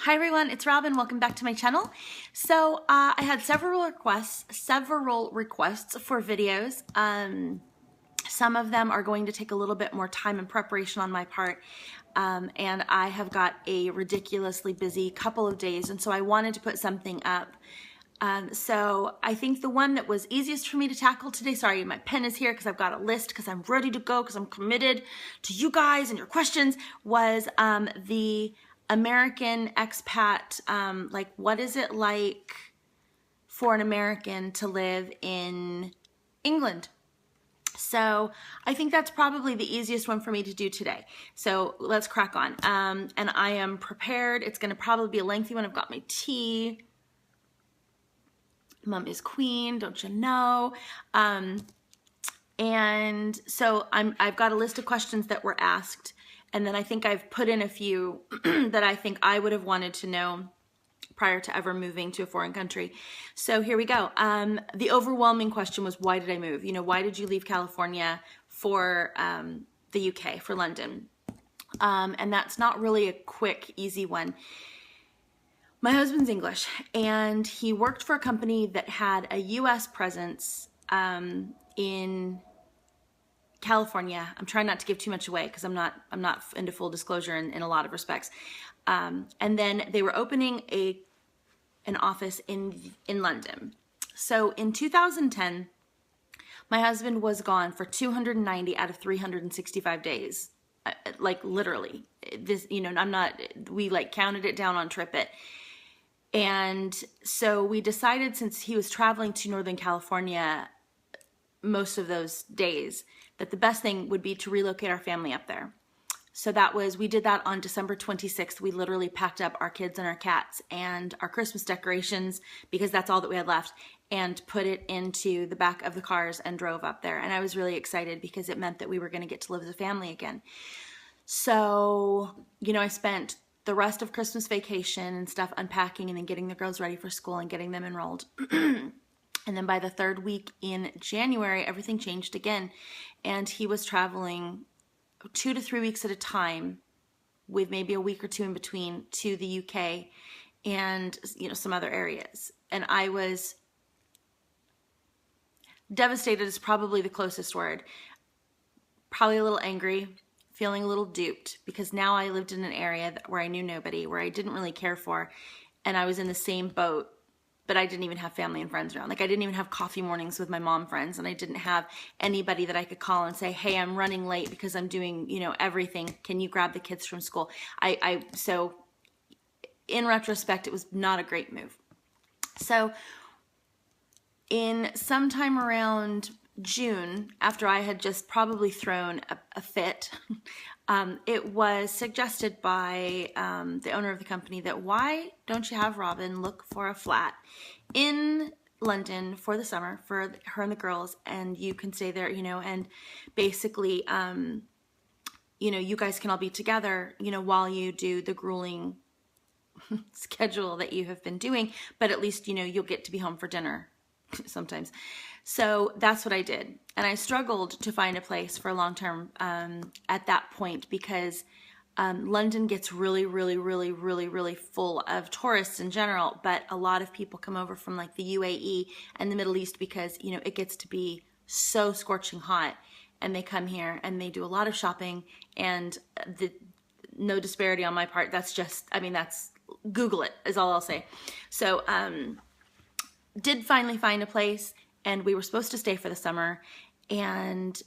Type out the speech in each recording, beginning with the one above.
Hi everyone, it's Robin. Welcome back to my channel. So I had several requests for videos. Some of them are going to take a little bit more time and preparation on my part, and I have got a ridiculously busy couple of days, and so I wanted to put something up. So I think the one that was easiest for me to tackle today, sorry, my pen is here because I've got a list because I'm ready to go because I'm committed to you guys and your questions, was the American expat, like what is it like for an American to live in England? So I think that's probably the easiest one for me to do today. So let's crack on. And I am prepared. It's going to probably be a lengthy one. I've got my tea. Mom is queen, don't you know? And so I've got a list of questions that were asked. And then I think I've put in a few that I think I would have wanted to know prior to ever moving to a foreign country. So here we go. The overwhelming question was, why did I move? You know, why did you leave California for the UK, for London? And that's not really a quick, easy one. My husband's English, and he worked for a company that had a US presence in California. I'm trying not to give too much away because I'm not into full disclosure in a lot of respects. And then they were opening an office in London. So in 2010, my husband was gone for 290 out of 365 days. Like literally, this, you know, we like counted it down on TripIt. And so we decided, since he was traveling to Northern California most of those days, that the best thing would be to relocate our family up there. So we did that on December 26th. We literally packed up our kids and our cats and our Christmas decorations, because that's all that we had left, and put it into the back of the cars and drove up there. And I was really excited because it meant that we were going to get to live as a family again. So, you know, I spent the rest of Christmas vacation and stuff unpacking and then getting the girls ready for school and getting them enrolled. And then by the third week in January, everything changed again. And he was traveling 2 to 3 weeks at a time, with maybe a week or two in between, to the UK and, you know, some other areas. And I was devastated, is probably the closest word. Probably a little angry, feeling a little duped, because now I lived in an area where I knew nobody, where I didn't really care for, and I was in the same boat. But I didn't even have family and friends around. Like, I didn't even have coffee mornings with my mom friends, and I didn't have anybody that I could call and say, hey, I'm running late because I'm doing, you know, everything. Can you grab the kids from school? So in retrospect, it was not a great move. So in sometime around June, after I had just probably thrown a fit, it was suggested by the owner of the company that, why don't you have Robin look for a flat in London for the summer for her and the girls, and you can stay there, you know, and basically, you know, you guys can all be together, you know, while you do the grueling schedule that you have been doing, but at least, you know, you'll get to be home for dinner sometimes. So that's what I did. And I struggled to find a place for long term at that point, because London gets really, really, really, really, really full of tourists in general. But a lot of people come over from like the UAE and the Middle East because, you know, it gets to be so scorching hot. And they come here and they do a lot of shopping. And no disparity on my part. That's just, I mean, Google it is all I'll say. So did finally find a place. And we were supposed to stay for the summer, and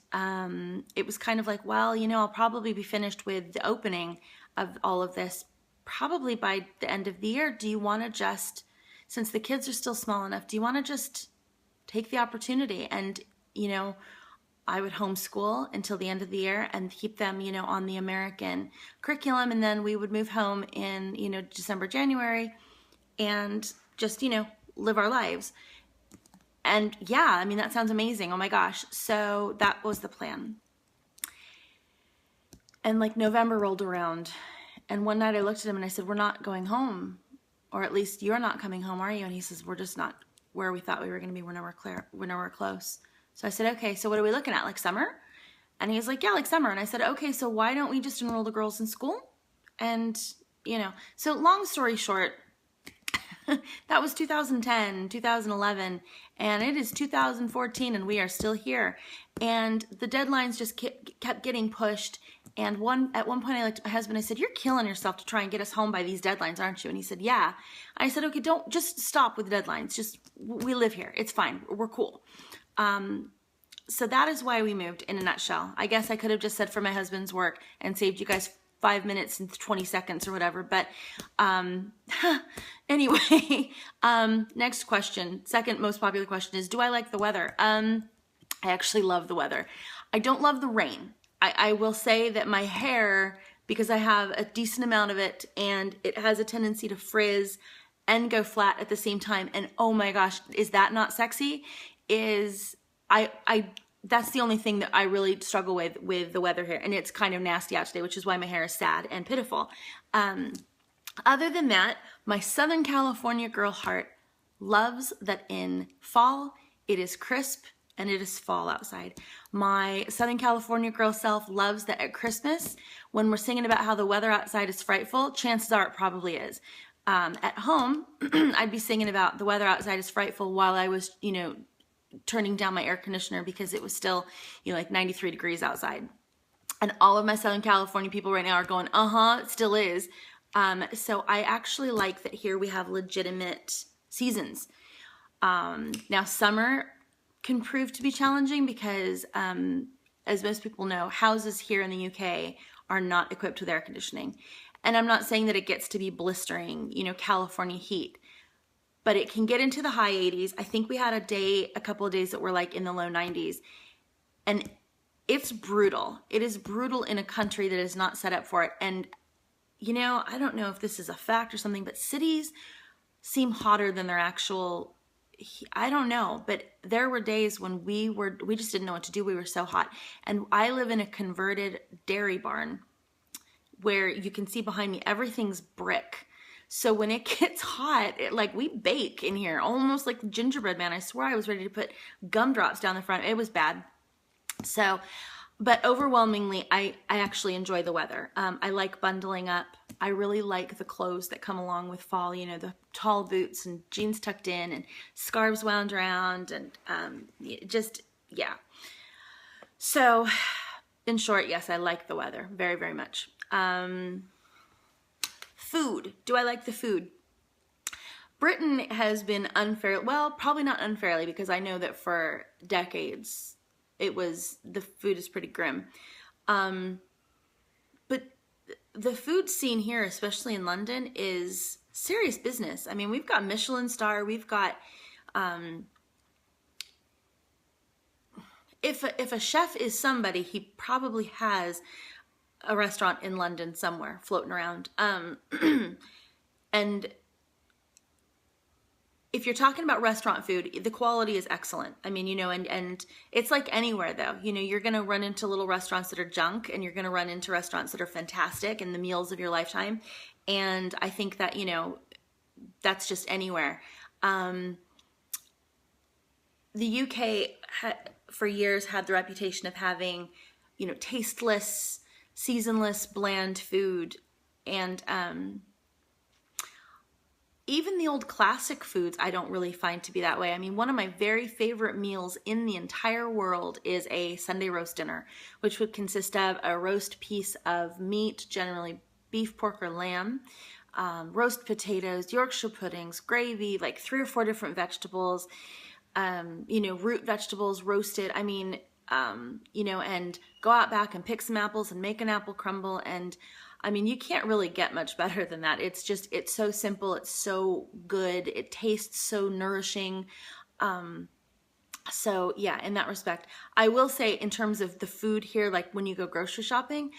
it was kind of like, well, you know, I'll probably be finished with the opening of all of this probably by the end of the year. Do you want to just, since the kids are still small enough, do you want to just take the opportunity? And, you know, I would homeschool until the end of the year and keep them, you know, on the American curriculum, and then we would move home in, you know, December, January, and just, you know, live our lives. And yeah, I mean, that sounds amazing. Oh my gosh. So that was the plan. And like November rolled around, and one night I looked at him and I said, we're not going home, or at least you're not coming home, are you? And he says, we're just not where we thought we were going to be. We're nowhere close. So I said, okay, so what are we looking at? Like summer? And he's like, yeah, like summer. And I said, okay, so why don't we just enroll the girls in school and So long story short, that was 2010, 2011, and it is 2014 and we are still here. And the deadlines just kept getting pushed. And at one point I looked at my husband, I said, "You're killing yourself to try and get us home by these deadlines, aren't you?" And he said, "Yeah." I said, "Okay, don't just stop with the deadlines. Just, we live here. It's fine. We're cool." So that is why we moved, in a nutshell. I guess I could have just said for my husband's work and saved you guys 5 minutes and 20 seconds or whatever. But anyway, next question. Second most popular question is, do I like the weather? I actually love the weather. I don't love the rain. I will say that my hair, because I have a decent amount of it and it has a tendency to frizz and go flat at the same time. And oh my gosh, is that not sexy? That's the only thing that I really struggle with the weather here. And it's kind of nasty out today, which is why my hair is sad and pitiful. Other than that, my Southern California girl heart loves that in fall, it is crisp and it is fall outside. My Southern California girl self loves that at Christmas, when we're singing about how the weather outside is frightful, chances are it probably is. At home, I'd be singing about the weather outside is frightful while I was, turning down my air conditioner because it was still, like 93 degrees outside. And all of my Southern California people right now are going, it still is. So I actually like that here we have legitimate seasons. Now summer can prove to be challenging because, as most people know, houses here in the UK are not equipped with air conditioning. And I'm not saying that it gets to be blistering, California heat, but it can get into the high 80s. I think we had a couple of days that were like in the low 90s. And it's brutal. It is brutal in a country that is not set up for it. And, I don't know if this is a fact or something, but cities seem hotter than their actual, I don't know. But there were days when we just didn't know what to do. We were so hot. And I live in a converted dairy barn where you can see behind me, everything's brick. So when it gets hot, we bake in here, almost like gingerbread man. I swear I was ready to put gumdrops down the front. It was bad. So, but overwhelmingly, I actually enjoy the weather. I like bundling up. I really like the clothes that come along with fall, the tall boots and jeans tucked in and scarves wound around and yeah. So in short, yes, I like the weather very, very much. Food. Do I like the food? Britain has been probably not unfairly, because I know that for decades the food is pretty grim. But the food scene here, especially in London, is serious business. I mean, we've got Michelin star, we've got, if a chef is somebody, he probably has a restaurant in London somewhere floating around. And if you're talking about restaurant food, the quality is excellent. I mean, and it's like anywhere though, you're going to run into little restaurants that are junk and you're going to run into restaurants that are fantastic and the meals of your lifetime. And I think that, that's just anywhere. The UK for years had the reputation of having, tasteless, seasonless, bland food. And even the old classic foods I don't really find to be that way. I mean, one of my very favorite meals in the entire world is a Sunday roast dinner, which would consist of a roast piece of meat, generally beef, pork, or lamb, roast potatoes, Yorkshire puddings, gravy, like 3 or 4 different vegetables, root vegetables roasted. I mean, and go out back and pick some apples and make an apple crumble. And I mean, you can't really get much better than that. It's so simple. It's so good. It tastes so nourishing. So yeah, in that respect, I will say in terms of the food here, like when you go grocery shopping,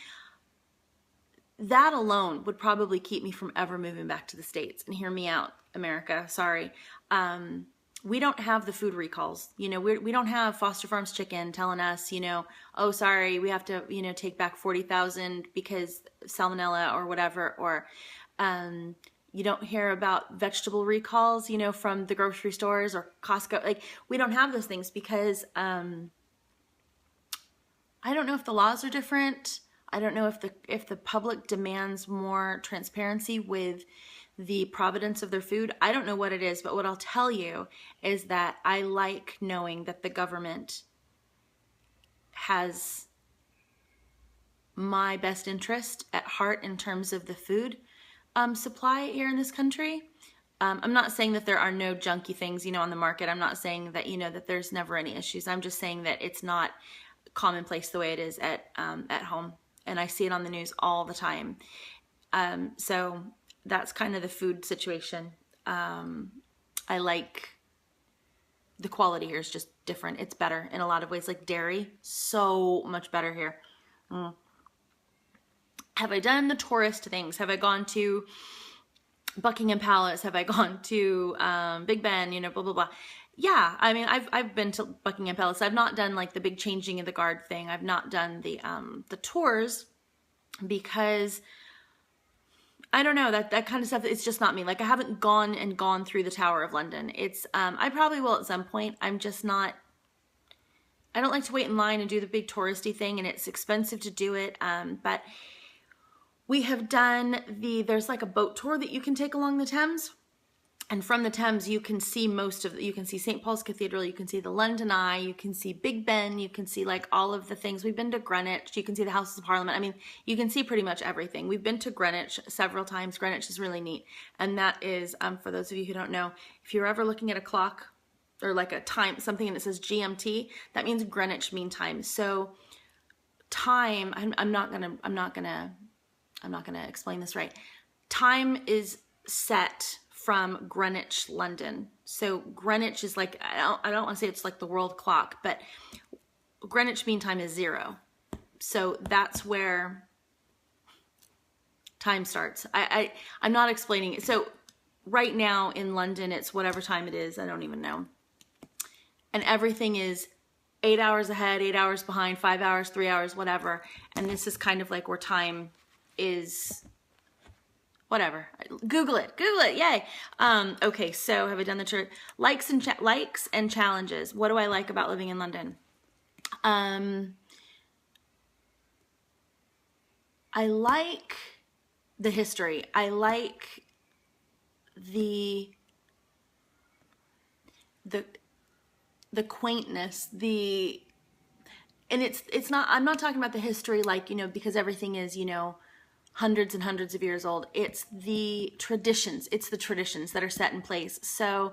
that alone would probably keep me from ever moving back to the States. And hear me out, America, sorry. We don't have the food recalls. We don't have Foster Farms chicken telling us, oh, sorry, we have to, take back 40,000 because salmonella or whatever. Or you don't hear about vegetable recalls, from the grocery stores or Costco. Like, we don't have those things because I don't know if the laws are different. I don't know if the public demands more transparency with the provenance of their food. I don't know what it is, but what I'll tell you is that I like knowing that the government has my best interest at heart in terms of the food supply here in this country. I'm not saying that there are no junky things, on the market. I'm not saying that, that there's never any issues. I'm just saying that it's not commonplace the way it is at home. And I see it on the news all the time. So that's kind of the food situation. I like the quality here is just different. It's better in a lot of ways. Like dairy, so much better here. Have I done the tourist things? Have I gone to Buckingham Palace? Have I gone to Big Ben? Blah, blah, blah. Yeah, I mean, I've been to Buckingham Palace. I've not done like the big changing of the guard thing. I've not done the tours because I don't know, that kind of stuff. It's just not me. Like I haven't gone through the Tower of London. It's I probably will at some point. I'm just not. I don't like to wait in line and do the big touristy thing, and it's expensive to do it. But we have done there's like a boat tour that you can take along the Thames. And from the Thames, you can see you can see St. Paul's Cathedral, you can see the London Eye, you can see Big Ben, you can see like all of the things. We've been to Greenwich, you can see the Houses of Parliament. I mean, you can see pretty much everything. We've been to Greenwich several times. Greenwich is really neat. And that is, for those of you who don't know, if you're ever looking at a clock or like a time, something that says GMT, that means Greenwich Mean Time. So time, I'm not gonna explain this right. Time is set from Greenwich, London. So Greenwich is like, I don't want to say it's like the world clock, but Greenwich Mean Time is 0. So that's where time starts. I'm not explaining it. So right now in London, it's whatever time it is. I don't even know. And everything is 8 hours ahead, 8 hours behind, 5 hours, 3 hours, whatever. And this is kind of like where time is. Whatever. Google it. Yay. Okay. So have I done the church? Likes and challenges. What do I like about living in London? I like the history. I like the quaintness, and it's not, I'm not talking about the history like, because everything is, hundreds and hundreds of years old. It's the traditions. It's the traditions that are set in place. So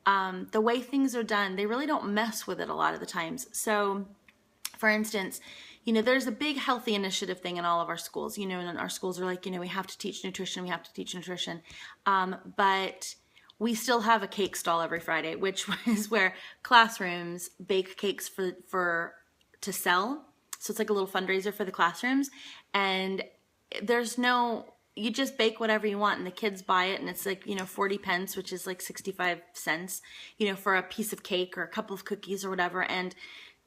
the way things are done, they really don't mess with it a lot of the times. So for instance, there's a big healthy initiative thing in all of our schools, and our schools are like, we have to teach nutrition. But we still have a cake stall every Friday, which is where classrooms bake cakes to sell. So it's like a little fundraiser for the classrooms. And you just bake whatever you want and the kids buy it, and it's like, 40 pence, which is like 65 cents, for a piece of cake or a couple of cookies or whatever. And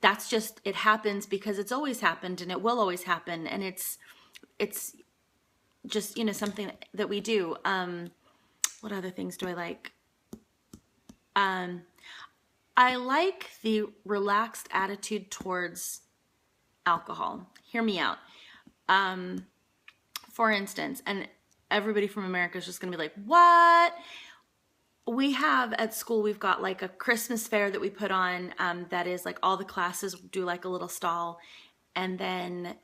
that's just, it happens because it's always happened and it will always happen. And it's just, something that we do. What other things do I like? I like the relaxed attitude towards alcohol. Hear me out. For instance, and everybody from America is just going to be like, what? We have at school, we've got like a Christmas fair that we put on that is like all the classes do like a little stall. And then,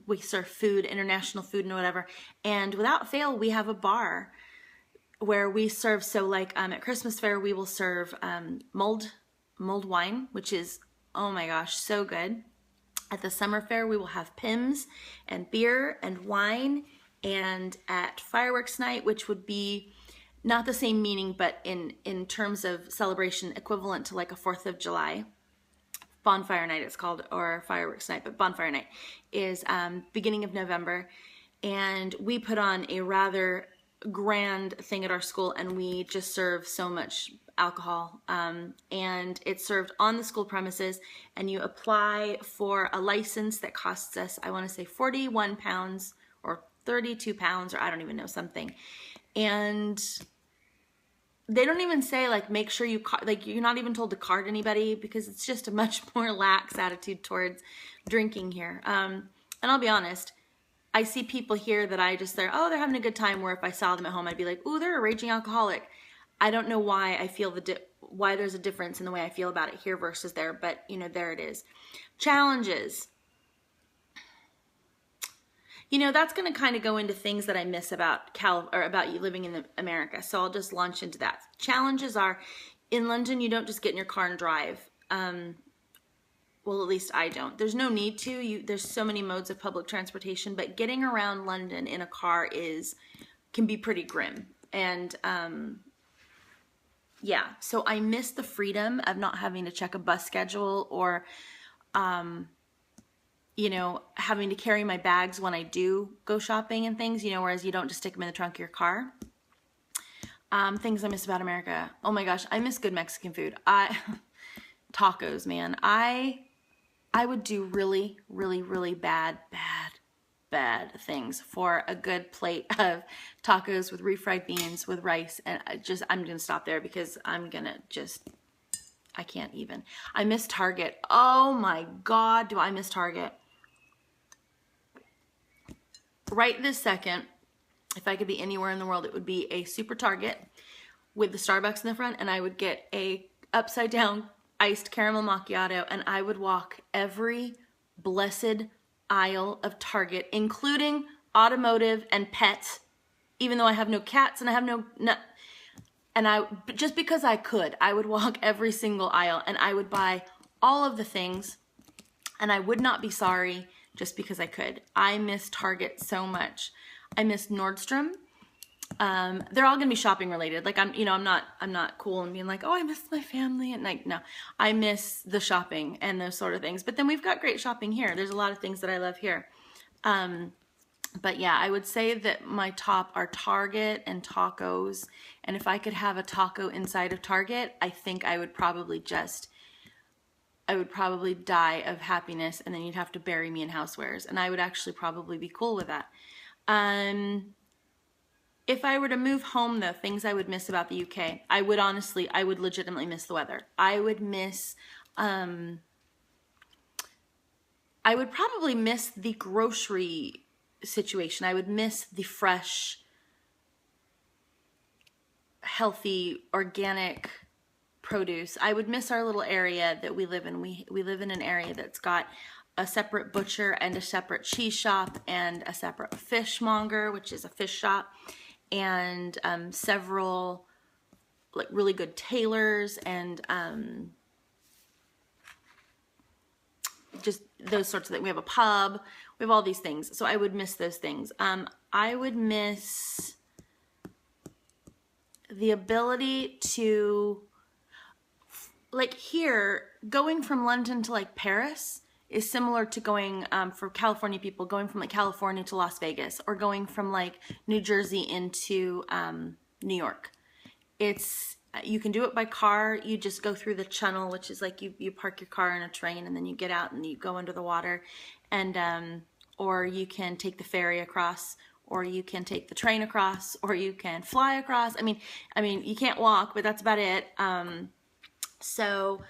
we serve food, international food and whatever. And without fail, we have a bar where we serve. So like at Christmas fair, we will serve mulled wine, which is, oh my gosh, so good. At the summer fair, we will have Pimm's and beer and wine. And at fireworks night, which would be not the same meaning, but in terms of celebration, equivalent to like a 4th of July. Bonfire night it's called, or fireworks night, but bonfire night is beginning of November. And we put on a rather grand thing at our school, and we just serve so much alcohol, and it's served on the school premises, and you apply for a license that costs us, I want to say 41 pounds or 32 pounds, or I don't even know, something. And they don't even say like, make sure you're not even told to card anybody, because it's just a much more lax attitude towards drinking here. And I'll be honest, I see people here that they're having a good time, where if I saw them at home, I'd be like, ooh, they're a raging alcoholic. I don't know why I feel why there's a difference in the way I feel about it here versus there, but you know, there it is. Challenges. You know, that's going to kind of go into things that I miss about about you living in America. So I'll just launch into that. Challenges are, in London, you don't just get in your car and drive. Well, at least I don't. There's no need to. There's so many modes of public transportation, but getting around London in a car can be pretty grim. And yeah, so I miss the freedom of not having to check a bus schedule, or you know, having to carry my bags when I do go shopping and things, you know, whereas you don't just stick them in the trunk of your car. Things I miss about America. Oh my gosh, I miss good Mexican food. Tacos, man. I would do really, really, really bad things for a good plate of tacos with refried beans with rice. And I'm going to stop there because I can't even. I miss Target. Oh my God, do I miss Target. Right this second, if I could be anywhere in the world, it would be a super Target with the Starbucks in the front, and I would get a upside down iced caramel macchiato, and I would walk every blessed aisle of Target, including automotive and pets, even though I have no cats and I have no and just because I could, I would walk every single aisle and I would buy all of the things, and I would not be sorry just because I could. I miss Target so much. I miss Nordstrom. They're all gonna be shopping related. Like I'm not cool and being like, oh, I miss my family, and like, no, I miss the shopping and those sort of things. But then we've got great shopping here. There's a lot of things that I love here. But yeah, I would say that my top are Target and tacos. And if I could have a taco inside of Target, I think I would probably die of happiness, and then you'd have to bury me in housewares. And I would actually probably be cool with that. If I were to move home, though, things I would miss about the UK, I would legitimately miss the weather. I would probably miss the grocery situation. I would miss the fresh, healthy, organic produce. I would miss our little area that we live in. We live in an area that's got a separate butcher and a separate cheese shop and a separate fishmonger, which is a fish shop, and several like really good tailors and just those sorts of things. We have a pub. We have all these things. So I would miss those things. I would miss the ability to, like here, going from London to like Paris is similar to going, for California people, going from like California to Las Vegas, or going from like New Jersey into New York. You can do it by car. You just go through the channel, which is like you park your car in a train and then you get out and you go under the water, and or you can take the ferry across, or you can take the train across, or you can fly across. I mean you can't walk, but that's about it. So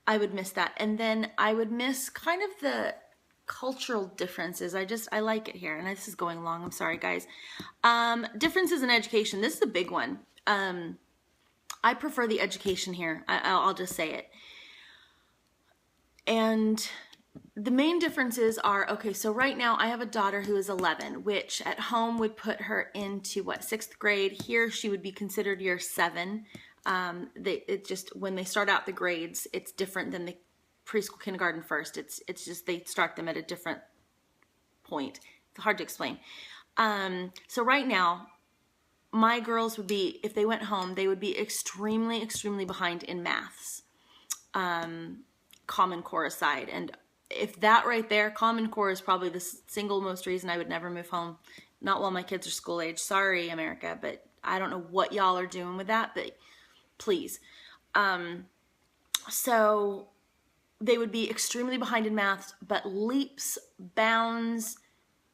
I would miss that. And then I would miss kind of the cultural differences. I like it here. And this is going long. I'm sorry, guys. Differences in education. This is a big one. I prefer the education here. I'll just say it. And the main differences are, okay, so right now I have a daughter who is 11, which at home would put her into what, 6th grade. Here she would be considered year 7. When they start out the grades, it's different than the preschool, kindergarten, first. It's just they start them at a different point. It's hard to explain. So right now, my girls would be, if they went home, they would be extremely, extremely behind in maths, Common Core aside. And if that right there, Common Core is probably the single most reason I would never move home. Not while my kids are school age. Sorry, America, but I don't know what y'all are doing with that, but please. So they would be extremely behind in maths, but leaps, bounds,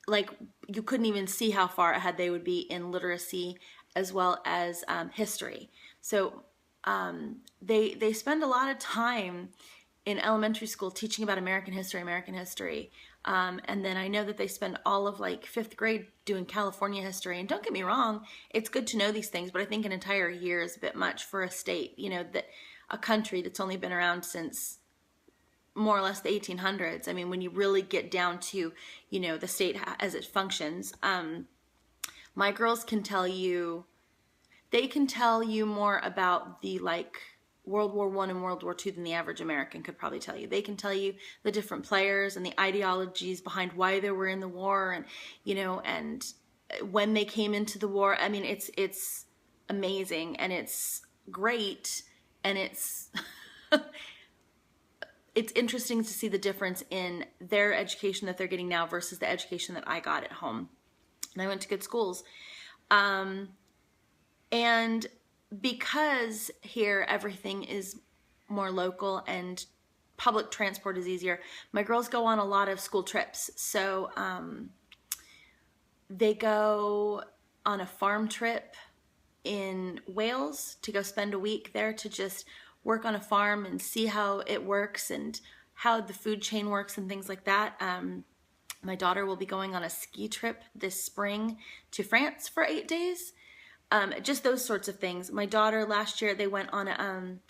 like you couldn't even see how far ahead they would be in literacy as well as history. So they spend a lot of time in elementary school teaching about American history. And then I know that they spend all of like 5th grade doing California history. And don't get me wrong, it's good to know these things, but I think an entire year is a bit much for a state, that a country that's only been around since more or less the 1800s. I mean, when you really get down to, the state as it functions, my girls can tell you, they can tell you more about the like World War I and World War II than the average American could probably tell you. They can tell you the different players and the ideologies behind why they were in the war, and and when they came into the war. I mean, it's amazing, and it's great, and it's it's interesting to see the difference in their education that they're getting now versus the education that I got at home. And I went to good schools. And because here everything is more local and public transport is easier, my girls go on a lot of school trips. So they go on a farm trip in Wales to go spend a week there to just work on a farm and see how it works and how the food chain works and things like that. My daughter will be going on a ski trip this spring to France for 8 days. Just those sorts of things. My daughter last year, they went on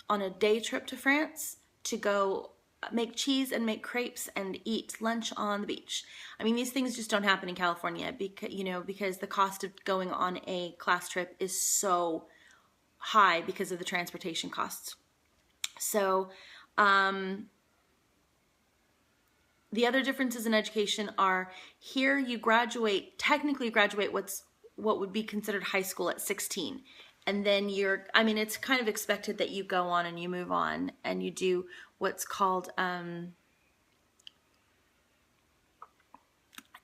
a day trip to France to go make cheese and make crepes and eat lunch on the beach. I mean, these things just don't happen in California because the cost of going on a class trip is so high because of the transportation costs. So the other differences in education are here you technically graduate what would be considered high school at 16. And then it's kind of expected that you go on and you move on and you do what's called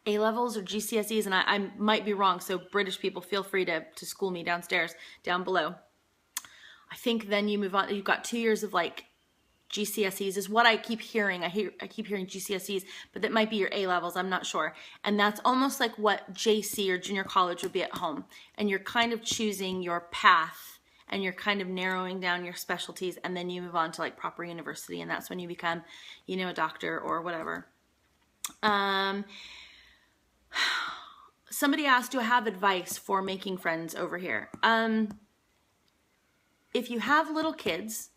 A-levels or GCSEs. And I might be wrong, so British people, feel free to school me down below. I think then you move on. You've got 2 years of like GCSEs is what I keep hearing. I keep hearing GCSEs, but that might be your A-levels. I'm not sure. And that's almost like what JC or junior college would be at home. And you're kind of choosing your path and you're kind of narrowing down your specialties, and then you move on to like proper university, and that's when you become, a doctor or whatever. Somebody asked, do I have advice for making friends over here? If you have little kids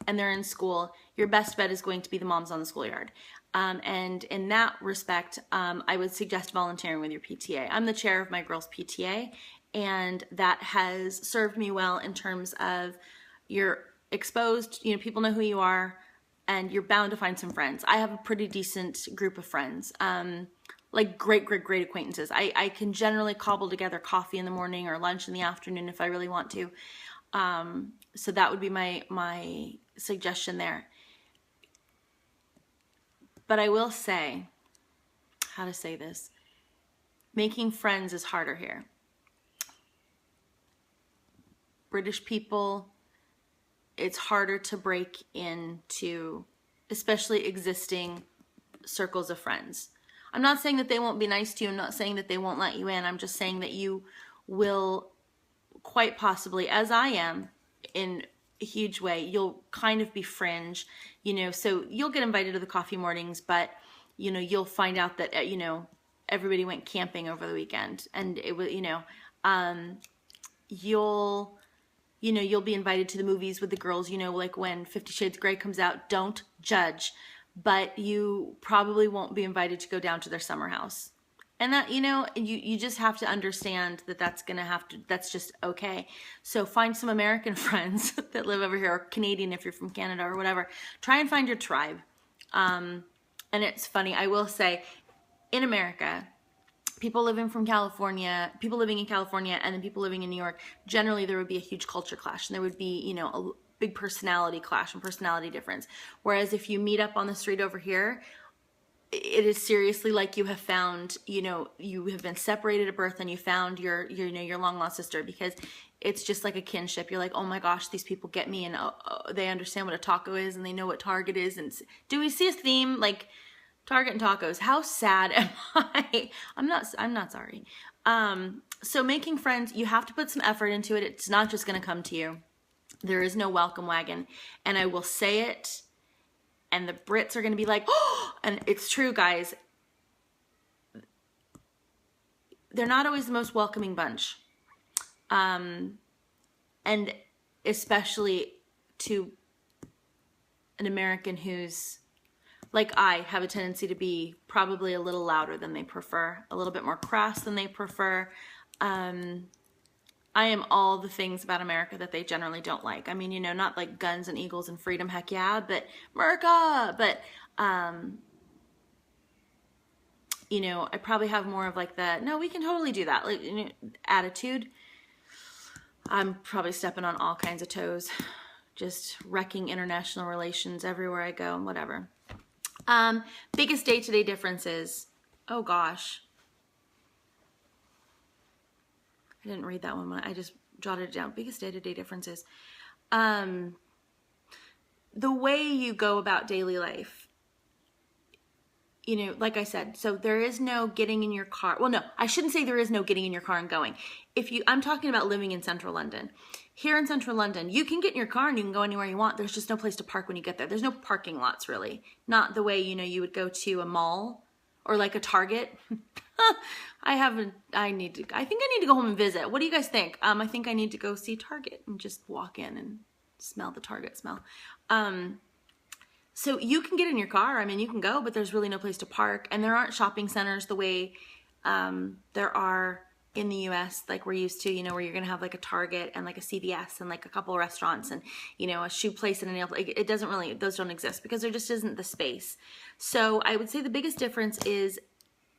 and they're in school, your best bet is going to be the moms on the schoolyard. And in that respect, I would suggest volunteering with your PTA. I'm the chair of my girls' PTA, and that has served me well in terms of you're exposed, people know who you are, and you're bound to find some friends. I have a pretty decent group of friends, like great acquaintances. I can generally cobble together coffee in the morning or lunch in the afternoon if I really want to. So that would be my suggestion there. But I will say, how to say this, making friends is harder here. British people, it's harder to break into, especially existing circles of friends. I'm not saying that they won't be nice to you. I'm not saying that they won't let you in. I'm just saying that you will quite possibly, as I am, in a huge way, you'll kind of be fringe, so you'll get invited to the coffee mornings, but, you'll find out that, everybody went camping over the weekend, and it was, you'll be invited to the movies with the girls, like when 50 Shades of Grey comes out. Don't judge, but you probably won't be invited to go down to their summer house. And that, you just have to understand that that's just okay. So find some American friends that live over here, or Canadian if you're from Canada or whatever. Try and find your tribe. And it's funny, I will say, in America, people living in California, and then people living in New York, generally there would be a huge culture clash, and there would be, a big personality clash and personality difference. Whereas if you meet up on the street over here, it is seriously like you have found, you have been separated at birth and you found your long lost sister, because it's just like a kinship. You're like, oh my gosh, these people get me, and they understand what a taco is, and they know what Target is. And do we see a theme like Target and tacos? How sad am I? I'm not sorry. So making friends, you have to put some effort into it. It's not just going to come to you. There is no welcome wagon, and I will say it. And the Brits are going to be like, oh, and it's true, guys. they're not always the most welcoming bunch. And especially to an American who's, like I, have a tendency to be probably a little louder than they prefer, a little bit more crass than they prefer. I am all the things about America that they generally don't like. I mean, you know, not like guns and eagles and freedom, heck yeah, but America, but, you know, I probably have more of like the, no, we can totally do that, like, you know, attitude. I'm probably stepping on all kinds of toes, just wrecking international relations everywhere I go and whatever. Biggest day-to-day differences. Oh gosh. I didn't read that one. I just jotted it down. Biggest day-to-day differences. The way you go about daily life. You know, like I said, so there is no getting in your car. Well, no, I shouldn't say there is no getting in your car and going. I'm talking about living in central London. Here in central London, you can get in your car and you can go anywhere you want. There's just no place to park when you get there. There's no parking lots really. Not the way, you know, you would go to a mall or like a Target. I think I need to go home and visit. What do you guys think? I think I need to go see Target and just walk in and smell the Target smell. So you can get in your car, I mean, you can go, but there's really no place to park. And there aren't shopping centers the way there are in the US, like we're used to, you know, where you're gonna have like a Target and like a CVS and like a couple of restaurants and, you know, a shoe place and a nail place. It doesn't really, those don't exist because there just isn't the space. So I would say the biggest difference is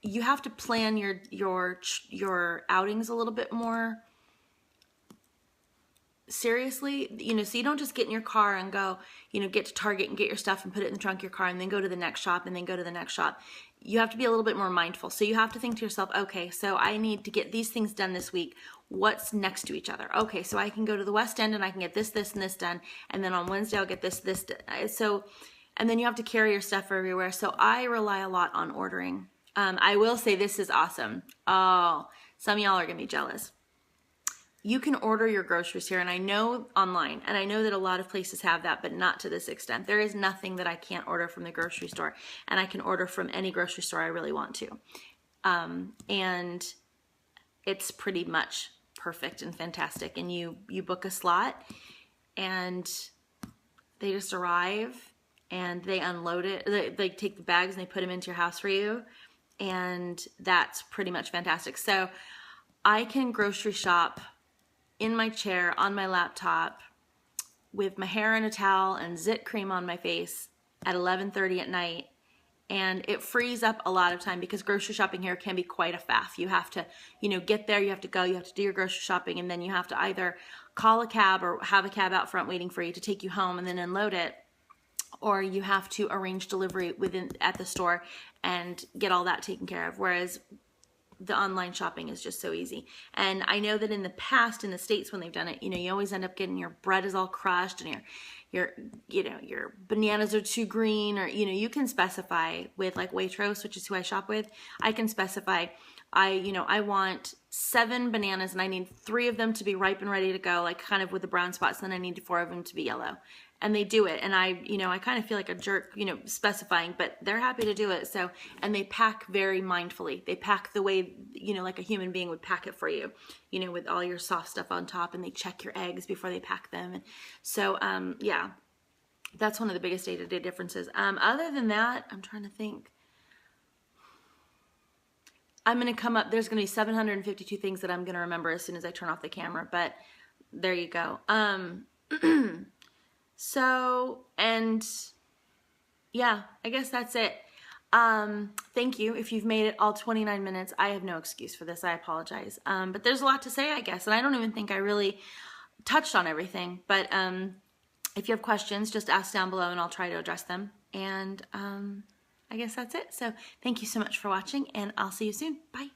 you have to plan your outings a little bit more seriously, you know, so you don't just get in your car and go, you know, get to Target and get your stuff and put it in the trunk of your car and then go to the next shop and then go to the next shop. You have to be a little bit more mindful. So you have to think to yourself, okay, so I need to get these things done this week. What's next to each other? Okay, so I can go to the West End and I can get this, this, and this done. And then on Wednesday, I'll get this. So, and then you have to carry your stuff everywhere. So I rely a lot on ordering. I will say this is awesome. Oh, some of y'all are going to be jealous. You can order your groceries here, and I know online, and I know that a lot of places have that, but not to this extent. There is nothing that I can't order from the grocery store, and I can order from any grocery store I really want to. And it's pretty much perfect and fantastic. And you book a slot, and they just arrive, and they unload it. They take the bags, and they put them into your house for you, and that's pretty much fantastic. So I can grocery shop in my chair, on my laptop, with my hair in a towel and zit cream on my face at 11:30 at night. And it frees up a lot of time because grocery shopping here can be quite a faff. You have to, you know, get there, you have to go, you have to do your grocery shopping, and then you have to either call a cab or have a cab out front waiting for you to take you home and then unload it, or you have to arrange delivery at the store and get all that taken care of. Whereas the online shopping is just so easy. And I know that in the past, in the States, when they've done it, you know, you always end up getting your bread is all crushed and your bananas are too green, or, you know, you can specify with like Waitrose, which is who I shop with. I can specify, I want 7 bananas and I need 3 of them to be ripe and ready to go, like kind of with the brown spots. And then I need 4 of them to be yellow. And they do it. And I kind of feel like a jerk, you know, specifying, but they're happy to do it. So, and they pack very mindfully. They pack the way, you know, like a human being would pack it for you, you know, with all your soft stuff on top, and they check your eggs before they pack them. And so, yeah, that's one of the biggest day-to-day differences. Other than that, I'm trying to think. I'm going to come up, there's going to be 752 things that I'm going to remember as soon as I turn off the camera, but there you go. So, and yeah, I guess that's it. Thank you. If you've made it all 29 minutes, I have no excuse for this. I apologize. But there's a lot to say, I guess, and I don't even think I really touched on everything. But if you have questions, just ask down below and I'll try to address them. And I guess that's it. So thank you so much for watching, and I'll see you soon. Bye.